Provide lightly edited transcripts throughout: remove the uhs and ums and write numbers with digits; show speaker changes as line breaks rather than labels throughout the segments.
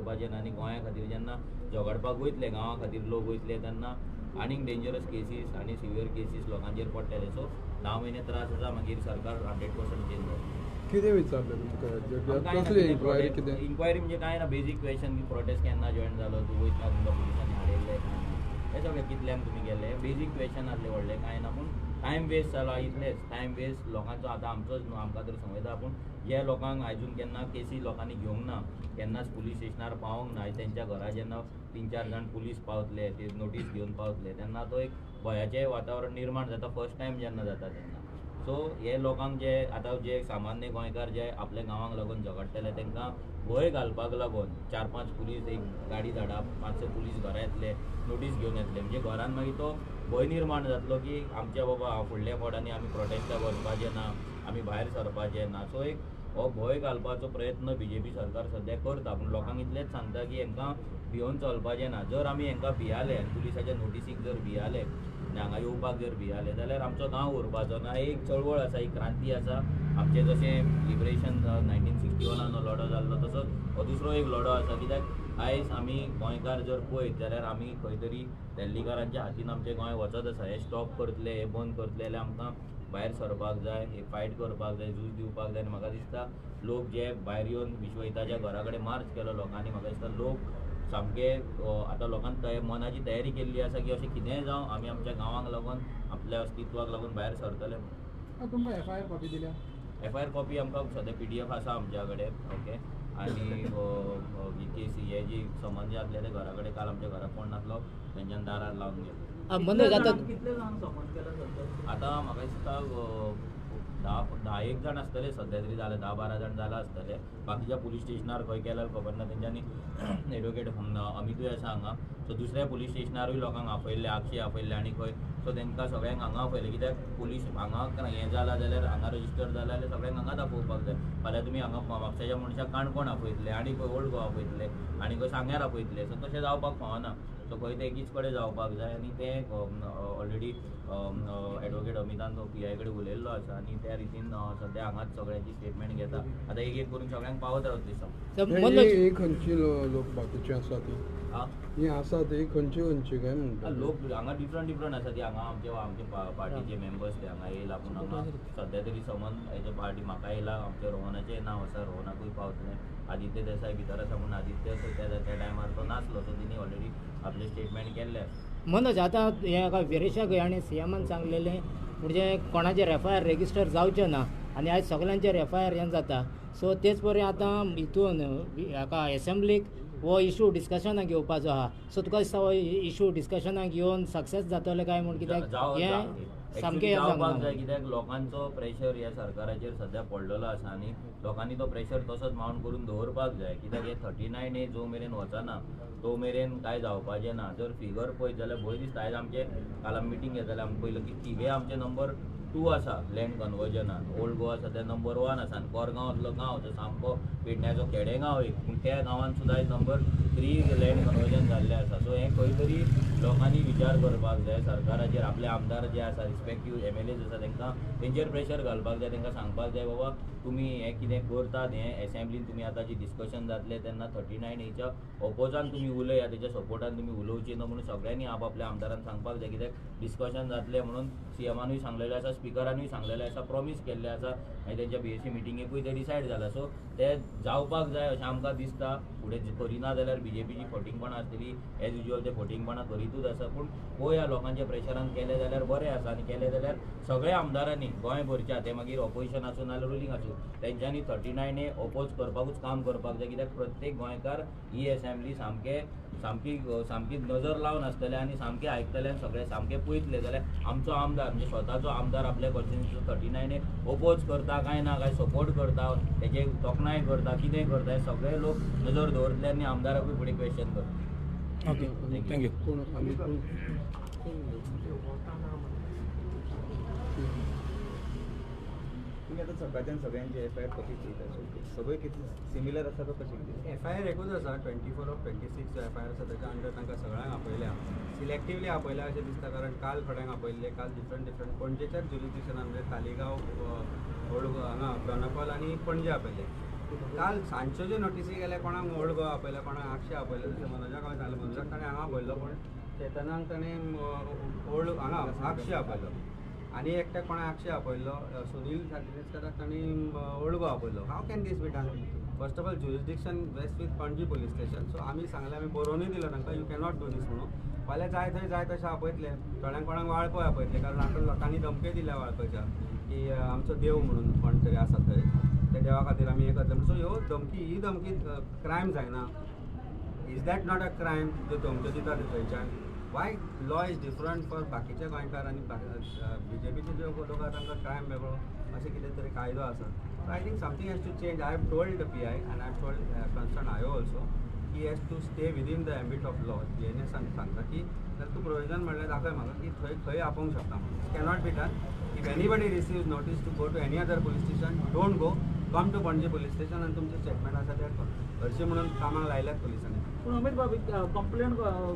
चलपाचें ना आनी गोंया खातीर जेन्ना झगडपाक वयतले गांवा खातीर लोक वयतले तेन्ना आनीक डेंजरस केसीस आनी सिवियर केसीस लोकांचेर पडटले. सो 10 म्हयने त्रास आसा मागीर सरकार 100% चेंज जाता.
कितें विचारलें तुमकां कसली इन्क्वायरी कितें?
इन्क्वायरी म्हणजे काय ना बेजीक क्वेश्चन की प्रोटेस्ट केन्ना जॉयन जालो तूं वयतना तुमकां पुलिसांनी हाडयल्ले काय ना हे सगळें कितल्यांक तुमी गेले बेजीक क्वेश्चन आसले व्हडले काय ना. पूण टायम वेस्ट जालो इतलेंच टायम वेस्ट लोकांचो. आतां आमचोच न्हू आमकां तर संवयता पूण जे लोकांक आजून केन्ना केसी लोकांनी घेवंक ना केन्नाच पुलीस स्टेशनार पावोंक ना तेंच्या घरा जेन्ना 3-4 जाण पुलीस पावतले ते नोटीस घेवन पावतले तेन्ना तो एक भयाचें वातावरण निर्माण जाता फर्स्ट टायम जेन्ना जाता तेन्ना. सो हे लोकांक जे आतां जे सामान्य गोंयकार जे आपल्या गांवांक लागून झगडटले तांकां भंय घालपाक लागून 4-5 पुलीस एक गाडी धाडप 5-6 पुलीस घरा येतले नोटीस घेवन येतले म्हणजे घरान मागीर तो भंय निर्माण जातलो की आमच्या बाबा फुडल्या फावटांनी आमी प्रोटेस्टाक वचपाचें ना आमी भायर सरपाचें ना. सो एक हो भंय घालपाचो प्रयत्न बीजेपी सरकार सद्या करता. पूण लोकांक इतलेंच सांगता की हांकां भिवून चलपाचें ना. जर आमी हांकां भियाले पुलिसाच्या नोटीसीक जर भियाले आनी हांगा येवपाक जर भियाले जाल्यार आमचो गांव उरपाचो ना. एक चळवळ आसा एक क्रांती आसा आमचें जशें लिबरेशन 1961 लढो जाल्लो तसोच हो दुसरो एक लढो आसा. कित्याक आयज आमी गोंयकार जर पळयत जाल्यार आमी खंय तरी दिल्लीकारांच्या हातीन आमचें गोंय वचत आसा. हे स्टॉप करतले हे बंद करतले जाल्यार आमकां भायर सरपाक जाय एक फायट करपाक जाय झूज दिवपाक जाय. आनी म्हाका दिसता लोक जे भायर येवन विश्वहिताच्या घरा कडेन मार्च केलो लोकांनी म्हाका दिसता लोक सामके आतां लोकांक मनाची तयारी केल्ली आसा की अशें कितेंय जावं आमी आमच्या गांवांक लागून आपल्या अस्तित्वाक लागून भायर सरतले.
तुमकां FIR कॉपी दिल्या?
FIR कॉपी आमकां सद्या PDF आसा आमच्या कडेन. ओके. आनी केसी हे जी समन जे आसले ते घरा कडेन काल आमच्या घरा कोण नासलो तेंच्यान दारार लावन गेलो.
कितले जाण समन केला सध्या?
आतां म्हाका दिसता 10-1 जाण आसतले सध्या तरी जाले 10-12 जाण जाला आसतले. बाकीच्या पुलीस स्टेशनार खंय केल्यार खबर ना. तेंच्यांनी एडवोकेट अमितूय आसा हांगा. सो दुसऱ्या पुलीस स्टेशनारूय लोकांक आपयल्ले आक्षी आपयल्ले आनी खंय सो तेंकां सगळ्यांक हांगा आपयले. कित्याक पुलीस हांगा हें जालां जाल्यार हांगा रजिस्टर जालां जाल्यार सगळ्यांक हांगा दाखोवपाक जाय. फाल्यां तुमी हांगा म्हापशाच्या मनशाक काणकोण आपयतले आनी खंय ओल्ड गोवा आपयतले आनी खंय सांग्यार आपयतले. सो तशें जावपाक फावना. सो खंय ते एकीच कडेन जावपाक जाय आनी तें ऑलरेडी एडवोकेट अमितान PI कडेन उलयल्लो आसा आनी त्या रितीन सद्या हांगाच सगळ्यांची स्टेटमेंट घेता. आतां एक एक करून सगळ्यांक पावत रावतली
ही खंयची लोक बाकीची आसा ती ही आसा ती खंयची काय म्हणटा
लोक हांगा डिफरंट आसा ती. हांगा आमचे पार्टीचे मेंबर्स ते हांगा येयला. पूण हांगा सद्या तरी समन हेजे पार्टी म्हाका येयला आमच्या रोहनाचें नांव आसा रोहनाकूय पावतलें. आदित्य देसाय भितर आसा पूण आदित्य त्या टायमार तो नासलो सो तिणी ऑलरेडी आपले स्टेटमेंट केल्ले आसा.
मनोज आतां हे वीरेशा गयाणी CMन सांगलेलें म्हणजे कोणाचेर FIR रेजिस्टर जावचें ना आनी आयज सगळ्यांचेर FIR हें जाता. सो तेच परी आतां हितून हाका एसेंब्लीक हो इशू डिस्कशनाक घेवपाचो आहा. सो तुका दिसता हो इशू डिस्कशनाक घेवन सक्सेस जातले काय म्हूण? कित्याक हें सामकें
जावपाक जाय. कित्याक लोकांचो प्रेशर ह्या सरकाराचेर सद्या पडलेलो आसा आनी लोकांनी तो प्रेशर तसोच माउंट करून दवरपाक जाय. कित्याक हे 39A जो मेरेन वचना तो मेरेन काय जावपाचें ना. जर फिगर पळयत जाल्यार भंय दिसता. आयज आमचे काल आमी मिटींग घेताले आमी पयलो की तिवे आमचे नंबर 2 आसा लँड कन्वर्जनान. ओल्ड गोवा सद्या नंबर 1 आसा आनी कोरगांवांतलो गांव तो सामको पेडण्याचो खेडेगांव एक पूण त्या गांवांत सुद्दां आयज नंबर 3 लँड कन्वर्जन जाल्लें आसा. सो हें खंय तरी लोकांनी विचार करपाक जाय सरकाराचेर. आपले आमदार जे आसा रिस्पेक्टीव MLAs आसा तांकां तेंचेर प्रेशर घालपाक जाय. तांकां सांगपाक जाय बाबा तुमी हें कितें करतात हें एसेंब्लीन तुमी आतां जी डिस्कशन जातलें तेन्ना 39Aच्या ऑपोजान तुमी उलया तेच्या सपोर्टान तुमी उलोवची न्हू म्हणून सगळ्यांनी आपल्या आमदारांक सांगपाक जाय. कित्याक डिस्कशन जातलें म्हणून CMनूय सांगलेलें आसा स्पिकरानूय सांगलेलें आसा प्रॉमीस केल्लें आसा आनी तेंच्या BSc मिटिंगेकूय ते डिसायड जाला. सो तें जावपाक जाय अशें आमकां दिसता. फुडें करिना जाल्यार BJPची फटींगपणां आसतली एज युजल ते फटींगपणां करीतूच आसा. पूण पळोवया लोकांच्या प्रेशरान केलें जाल्यार बरें आसा आनी केलें जाल्यार सगळ्या आमदारांनी गोंयभरच्या ते मागीर ऑपोजिशन आसूं नाल्यार रुलींग आसूं तेंच्यांनी 39A ऑपोज करपाकूच काम करपाक जाय. कित्याक प्रत्येक गोंयकार ही एसेंब्ली सामकी नजर लावन आसतले आनी सामकें आयकतले आनी सगळे सामकें पळयतले जाल्यार आमचो आमदार म्हणजे स्वताचो आमदार आपल्या कॉन्स्टिट्युन्सीचो 39A ऑपोज करता काय ना काय सपोर्ट करता तेजे तोखणाय करता कितें करता हे सगळे लोक नजर दवरतले आनी आमदाराकूय फुडें क्वेश्चन करता.
Okay thank you.
तुम्ही आता सकाळच्यान सगळ्यांचे FIR कॉपी पळयता सगळे कितले सिमिलर आसा तो कशें कितें?
FIR एकूच आसा 24/26 जो FIR आसा ताच्या अंडर तांकां सगळ्यांक आपयल्या. सिलेक्टिवली आपयल्या अशें दिसता कारण काल थोड्यांक आपयल्ले काल डिफरंट पणजेच्याच ज्युरिस्डिक्शनान म्हणजे तालिगांव ओल्ड हांगा बेनापोल आनी पणजे आपयल्ले. काल सांजच्यो ज्यो नोटीसी गेल्या कोणाक ओल्ड गोवा आपयल्या कोणाक आक्षे आपयले जशें मनोजाक हांवें सांगलें मनोजाक ताणें हांगा आपयल्लो पण चेतनाक ताणें ओल्ड हांगा आक्षे आपयलो आनी एकट्याक कोणा आक्षे आपयल्लो सुनील सार्तिनेसकाराक तांणी ओल्ड गोवा आपयलो. How can this be done? First of all jurisdiction vest with Panaji police station. So आमी सांगलें आमी बरोवनूय दिलो तांकां यू कॅनॉट डू दीस म्हणून. फाल्यां जाय थंय जाय तशें आपयतले. थोड्यांक कोणाक वाळपय आपयतले कारण आतां लोकांनी धमके दिल्या वाळपयच्या की आमचो देव म्हणून कोण तरी आसा थंय त्या देवा खातीर आमी हें करतले. सो ह्यो धमकी ही धमकी क्रायम जायना. Is that not a crime ज्यो धमक्यो दितात थंयच्यान? Y law is different for बाकीचे गोंयकार आनी BJPचे जे लोक आसा तांकां क्रायम वेगळो अशें कितें तरी कायदो आसा. So I think something has to change. I have told the PI and I have told concern IO also की has to stay within the ambit of law. GNS सांगता की जर तूं प्रोविजन म्हणलें दाखय म्हाका की खंय आपोवंक शकता म्हणून. Cannot be done. If anybody receives notice to go to any other police station don't go. Come to Panaji police station आनी तुमचें स्टेटमेंट आसा तें कर. हरशीं म्हणून कामाक लायल्यात पुलिसांनी.
पूण अमित बाबी कंप्लेंट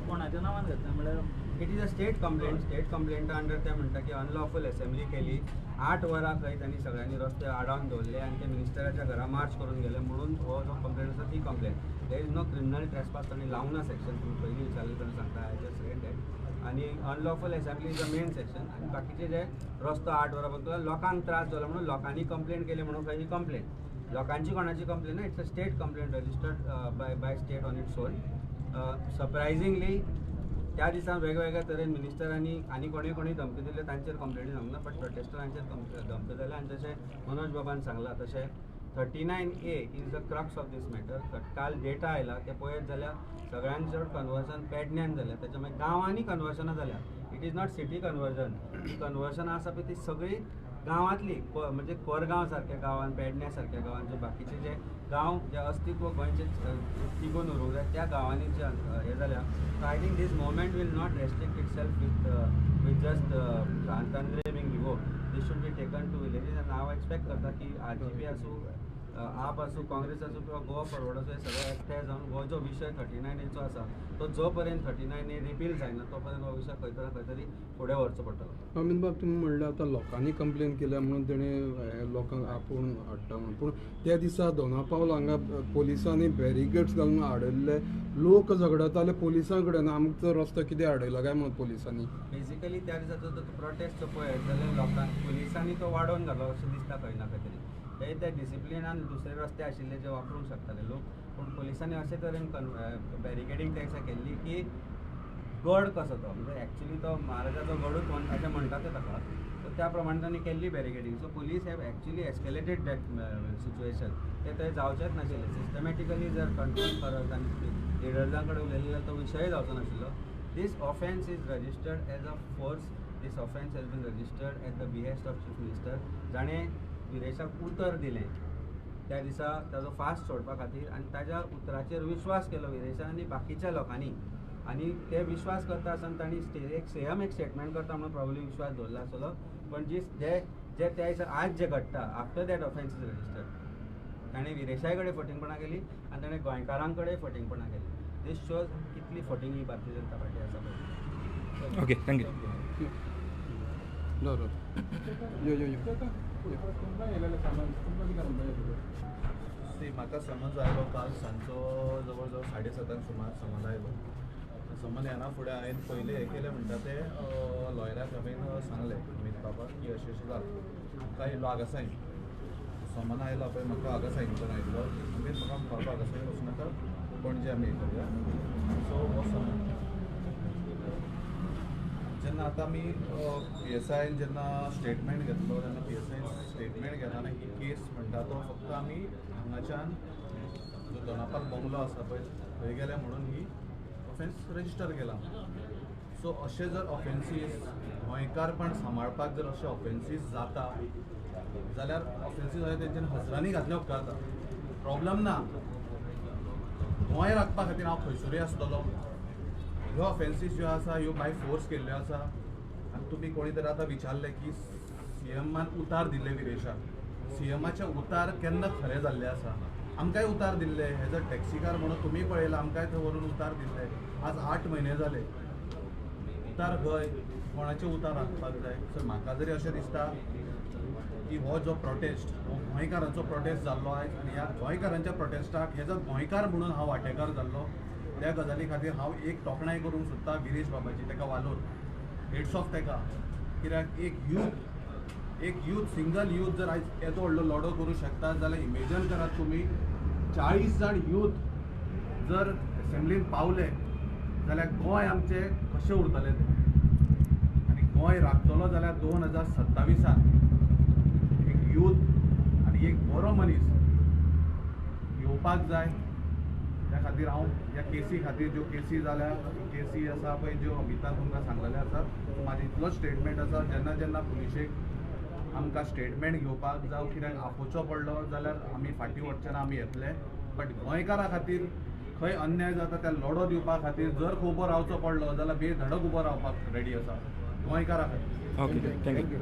कोणाच्या नांवान घेतल्या म्हळ्यार
इट इज अ स्टेट कंप्लेंटा अंडर ते म्हणटा की अनलॉफुल असेंब्ली केली 8 वरां खंय तांणी सगळ्यांनी रस्ते आडावन दवरले आनी ते मिनिस्टराच्या घरा मार्च करून गेले म्हणून हो जो कंप्लेंट आसा ती complaint. There is no criminal trespass तांणी लावंक ना सेक्शन. तुमी पयलीं विचारलें तेन्ना सांगता आय जस्ट रेड दॅट. आनी unlawful assembly is a main section आनी बाकीचे जे रस्तो 8 वरां बद्दल लोकांक त्रास जालो म्हणून लोकांनी कंप्लेंट केली म्हणून खंय ही कंप्लेंट. लोकांची कोणाची कंप्लेंट ना. It's a state complaint registered by state on its own. Surprisingly त्या दिसा वेगवेगळ्या तरेन मिनिस्टरांनी आनी कोणी धमकी दिल्यो तांचेर कंप्लेनी सांगना बट प्रोटेस्टरांचेर धमकी जाल्या आनी जशें मनोज बाबान सांगलां तशें 39A is the crux of this matter. काल डेटा आयला ते पळयत जाल्यार सगळ्यांत चड कन्वर्शन पेडण्यान जाल्या. त्याच्या मागीर गांवांनी कन्वर्शनां जाल्या. It is not city conversion. ही कन्वर्शनां आसा पळय ती सगळी गांवांतली म्हणजे कोरगांव सारक्या गांवांत पेडण्या सारक्या गांवांत जे बाकीचे जे गांव जे अस्तित्व गोंयचे तिगून उरूंक जाय त्या गांवांनी जे हें जाल्या. So I think this movement will not restrict itself with just कांतांद्रे being revoked. This should be taken to villages आनी हांव एक्सपेक्ट करता की RGP आसूं आप आसूं काँग्रेस आसूं किंवा गोवा फॉरवर्ड आसूं हे सगळे एकठांय जावन हो जो विशय 39A आसा तो जो पर्यंत 39A रिपील जायना तो पर्यंत हो विशय खंय तरी फुडें व्हरचो पडटलो.
अमित बाब तुमी म्हणलें आतां लोकांनी कंप्लेन केल्या म्हणून तेणें लोकांक आपोवन हाडटा म्हणून. पूण त्या दिसा दोनापावल हांगा पोलिसांनी बॅरिकेड्स घालून आडयल्ले लोक झगडताले पोलिसां कडेन आमचो रस्तो कितें आडयलो काय म्हणून पोलिसांनी.
बेसिकली त्या दिसाचो तो प्रोटेस्ट पळयत जाल्यार लोकांक पुलिसांनी तो वाडोवन घालो अशें दिसता खंय ना खंय तरी. ते डिसिप्लिनान दुसरे रस्ते आशिल्ले जे वापरूंक शकताले लोक पूण पुलिसांनी अशे तरेन बॅरिकेडींग ते केल्ली की गड कसो तो म्हणजे एक्चुली तो महाराजाचो गडूच अशें म्हणटा ते ताका. सो त्या प्रमाणे तांणी केल्ली barricading. So police have actually escalated that situation. ते थंय जावचेंच नाशिल्लें. सिस्टमॅटिकली जर कंट्रोल करत आनी लिडर्सां कडेन उलयलें जाल्यार तो विशय जावचो नाशिल्लो. This offence is registered as a force. This offence has been registered at the behest of chief minister. जाणें विरेशाक उतर दिलें त्या दिसा ताजो फास्ट सोडपा खातीर आनी ताज्या उतराचेर विश्वास केलो विरेशान आनी बाकीच्या लोकांनी. आनी ते विश्वास करता आसतना तांणी एक स्टेटमेंट करता म्हणून प्रॉब्ली विश्वास दवरला आसतलो. पण जे त्या दिसा आज जे घडटा after that offence is registered ताणें विरेशाय कडेन फटिंगपणां केली आनी ताणें गोंयकारां कडेन फटिंगपणां केली. दीस शोज कितली फटींग ही भारतीय जनता पार्टी आसा पळय.
Okay thank you.
म्हाका समज आयलो काल सांजचो जवळ जवळ 7:30 सुमार समज आयलो. समज येना फुडें हांवें पयलीं हें केलें म्हणटा ते लॉयराक हांवें सांगलें अमित बाबाक की अशें जालें. म्हाका येयलो आगासायन समन आयलो पळय म्हाका आगासायनच्यान आयिल्लो. अमित म्हाका म्हणपाक आगासायन वचूं नाका पणजे आमी हें करुया. सो हो समन जेन्ना आतां आमी PSIन जेन्ना स्टेटमेंट घेतलो तेन्ना PSIन स्टेटमेंट घेताना ही केस म्हणटा तो फक्त आमी हांगाच्यान जो दोनापाल बंगलो आसा पळय थंय गेले म्हणून ही ऑफेन्स रजिस्टर केला. सो अशे जर ऑफेन्सीस गोंयकारपण सांबाळपाक जर अशे ऑफेन्सीस जाता जाल्यार ऑफेन्सीस जाल्यार तेंच्यानी हजरांनी घातले उपकारता. प्रॉब्लम ना. गोंय राखपा खातीर हांव खंयसरूय आसतलो. ह्यो ऑफेन्सीस ज्यो आसा ह्यो बाय फोर्स केल्ल्यो आसा. आनी तुमी कोणी तरी आतां विचारलें की CMान उतार दिल्ले विरेशाक. CMाचे उतार केन्ना खरे जाल्ले आसा? आमकांय उतार दिल्ले. एज अ टॅक्सीकार म्हणून तुमी पळयला आमकांय थंय व्हरून उतार दिल्ले. आज 8 म्हयने जाले. उतार खंय? कोणाचे उतार आसपाक जाय? सो म्हाका जरी अशें दिसता की हो जो प्रोटेस्ट हो गोंयकारांचो प्रोटेस्ट जाल्लो आयज आनी ह्या गोंयकारांच्या प्रोटेस्टाक हे जर गोंयकार म्हणून हांव वांटेकार जाल्लो त्या गजाली खातीर हांव एक तोखणाय करूंक सोदता गिरीश बाबाची ताका वालोर हेड्स ऑफ ताका कित्याक एक यूथ सिंगल यूथ जर आयज येदो व्हडलो लढो करूं शकता जाल्यार इमेजन करात तुमी 40 जाण यूथ जर एसेंब्लीन पावले जाल्यार गोंय आमचें कशें उरतलें तें आनी गोंय राखतलो जाल्यार 2027 एक यूथ आनी एक बरो मनीस येवपाक जाय त्या खातीर हांव ह्या केसी खातीर ज्यो केसी जाल्या केसी आसा पळय ज्यो अमितान तुमकां सांगलेले आसात म्हाजो इतलोच स्टेटमेंट आसा जेन्ना पुलिशेक आमकां स्टेटमेंट घेवपाक जावं कित्याक आपोवचो पडलो जाल्यार आमी फाटीं वचचे ना आमी येतले बट गोंयकारा खातीर खंय अन्याय जाता त्या लढो दिवपा खातीर जर खूब उबो रावचो पडलो जाल्यार बेधडक उबो रावपाक रेडी आसा गोंयकारा खातीर
ओके थँक्यू